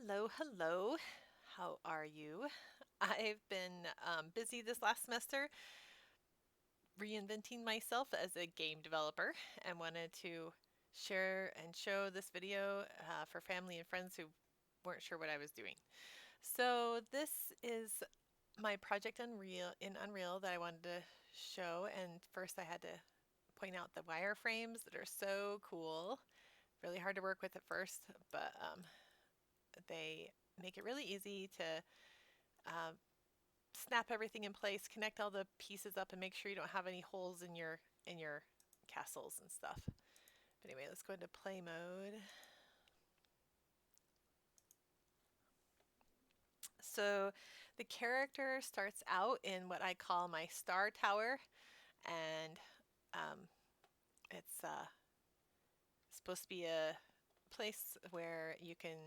Hello, hello. How are you? I've been busy this last semester reinventing myself as a game developer and wanted to share and show this video for family and friends who weren't sure what I was doing. So this is my project Unreal that I wanted to show, and first I had to point out the wireframes that are so cool. Really hard to work with at first, but they make it really easy to uh, snap everything in place, connect all the pieces up, and make sure you don't have any holes in your castles and stuff. But anyway, let's go into play mode. So the character starts out in what I call my star tower, and um, it's supposed to be a place where you can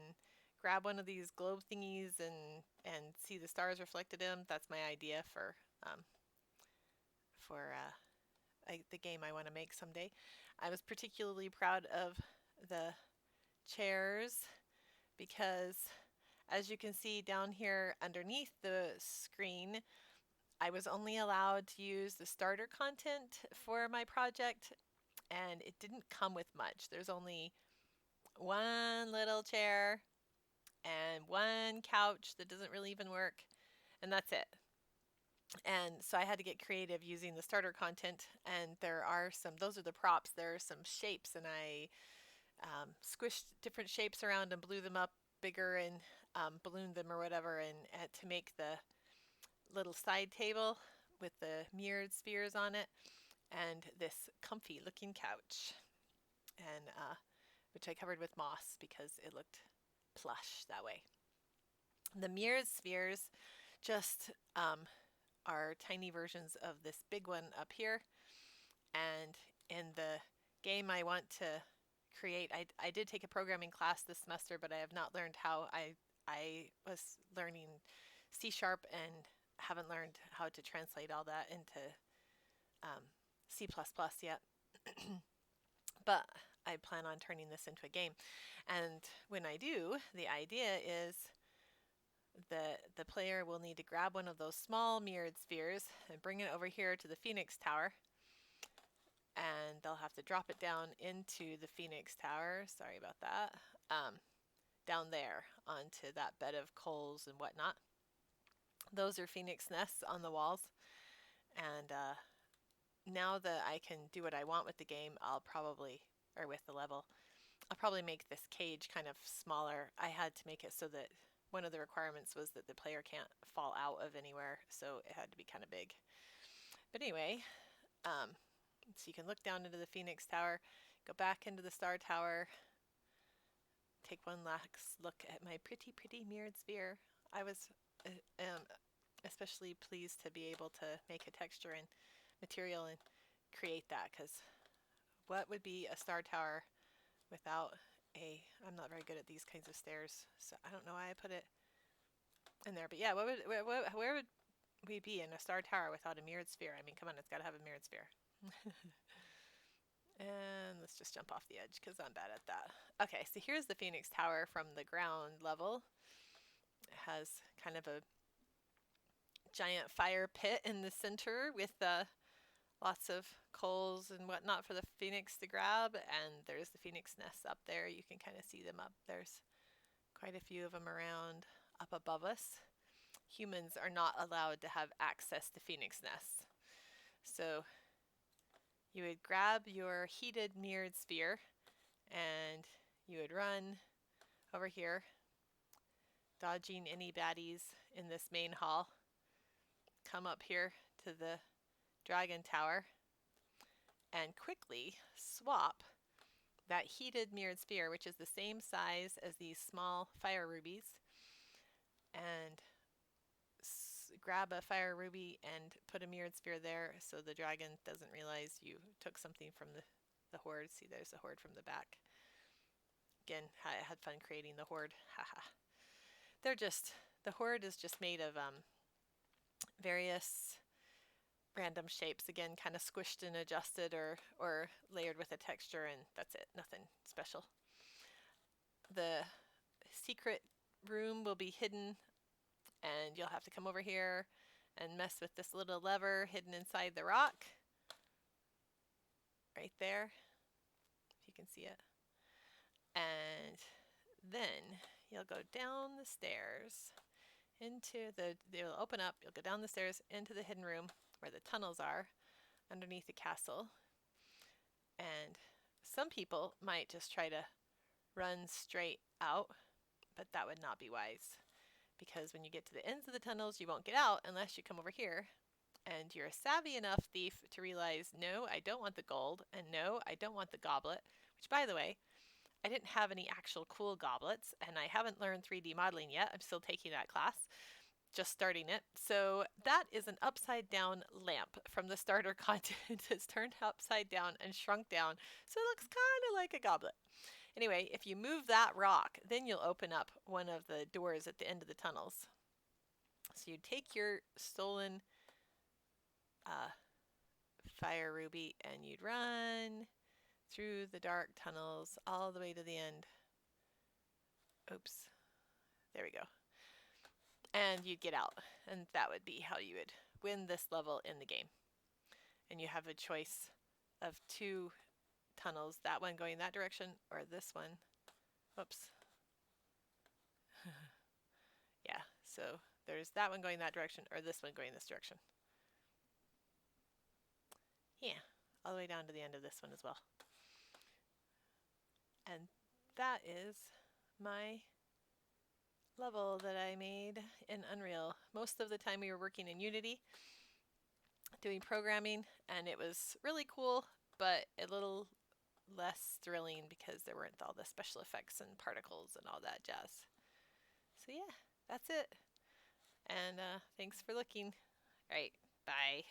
grab one of these globe thingies and see the stars reflected in them. That's my idea for the game I want to make someday. I was particularly proud of the chairs because, as you can see down here underneath the screen, I was only allowed to use the starter content for my project, and it didn't come with much. There's only one little chair and one couch that doesn't really even work, and that's it. And so I had to get creative using the starter content, and there are some, those are the props. There are some shapes, and I squished different shapes around and blew them up bigger and ballooned them or whatever, and to make the little side table with the mirrored spheres on it, and this comfy looking couch, and which I covered with moss because it looked plush that way. The mirrored spheres just are tiny versions of this big one up here. And in the game I want to create, I did take a programming class this semester, but I have not learned how. I was learning C# and haven't learned how to translate all that into C++ yet. But I plan on turning this into a game. And when I do, the idea is the player will need to grab one of those small mirrored spheres and bring it over here to the Phoenix Tower, and they'll have to drop it down into the Phoenix Tower. Sorry about that. Down there onto that bed of coals and whatnot. Those are Phoenix nests on the walls. And now that I can do what I want with the game, or with the level, I'll probably make this cage kind of smaller. I had to make it so that one of the requirements was that the player can't fall out of anywhere, so it had to be kind of big. But anyway, so you can look down into the Phoenix Tower, go back into the Star Tower, take one last look at my pretty, pretty mirrored sphere. I was especially pleased to be able to make a texture and material and create that, because what would be a Star Tower without I'm not very good at these kinds of stairs, so I don't know why I put it in there. But yeah, where would we be in a Star Tower without a mirrored sphere? I mean, come on, it's got to have a mirrored sphere. And let's just jump off the edge because I'm bad at that. Okay, so here's the Phoenix Tower from the ground level. It has kind of a giant fire pit in the center with lots of coals and whatnot for the phoenix to grab, and there's the phoenix nests up there. You can kind of see them up. There's quite a few of them around up above us. Humans are not allowed to have access to phoenix nests. So you would grab your heated mirrored sphere and you would run over here, dodging any baddies in this main hall, come up here to the dragon tower, and quickly swap that heated mirrored sphere, which is the same size as these small fire rubies, and grab a fire ruby and put a mirrored sphere there so the dragon doesn't realize you took something from the horde. See, there's the horde from the back. Again, I had fun creating the horde. Haha. The horde is just made of various random shapes, again, kind of squished and adjusted or layered with a texture, and that's it. Nothing special. The secret room will be hidden, and you'll have to come over here and mess with this little lever hidden inside the rock. Right there, if you can see it. And then you'll go down the stairs they'll open up, you'll go down the stairs into the hidden room where the tunnels are underneath the castle. And some people might just try to run straight out, but that would not be wise, because when you get to the ends of the tunnels, you won't get out unless you come over here. And you're a savvy enough thief to realize, no, I don't want the gold, and no, I don't want the goblet, which, by the way, I didn't have any actual cool goblets, and I haven't learned 3D modeling yet. I'm still taking that class, just starting it. So that is an upside down lamp from the starter content. It's turned upside down and shrunk down, so it looks kind of like a goblet. Anyway, if you move that rock, then you'll open up one of the doors at the end of the tunnels. So you take your stolen fire ruby and you'd run through the dark tunnels all the way to the end. Oops. There we go. And you'd get out, and that would be how you would win this level in the game. And you have a choice of 2 tunnels, that one going that direction or this one. Oops. Yeah, so there's that one going that direction or this one going this direction. Yeah, all the way down to the end of this one as well. And that is my level that I made in Unreal. Most of the time we were working in Unity doing programming, and it was really cool, but a little less thrilling because there weren't all the special effects and particles and all that jazz. So yeah, that's it. And thanks for looking. All right, bye.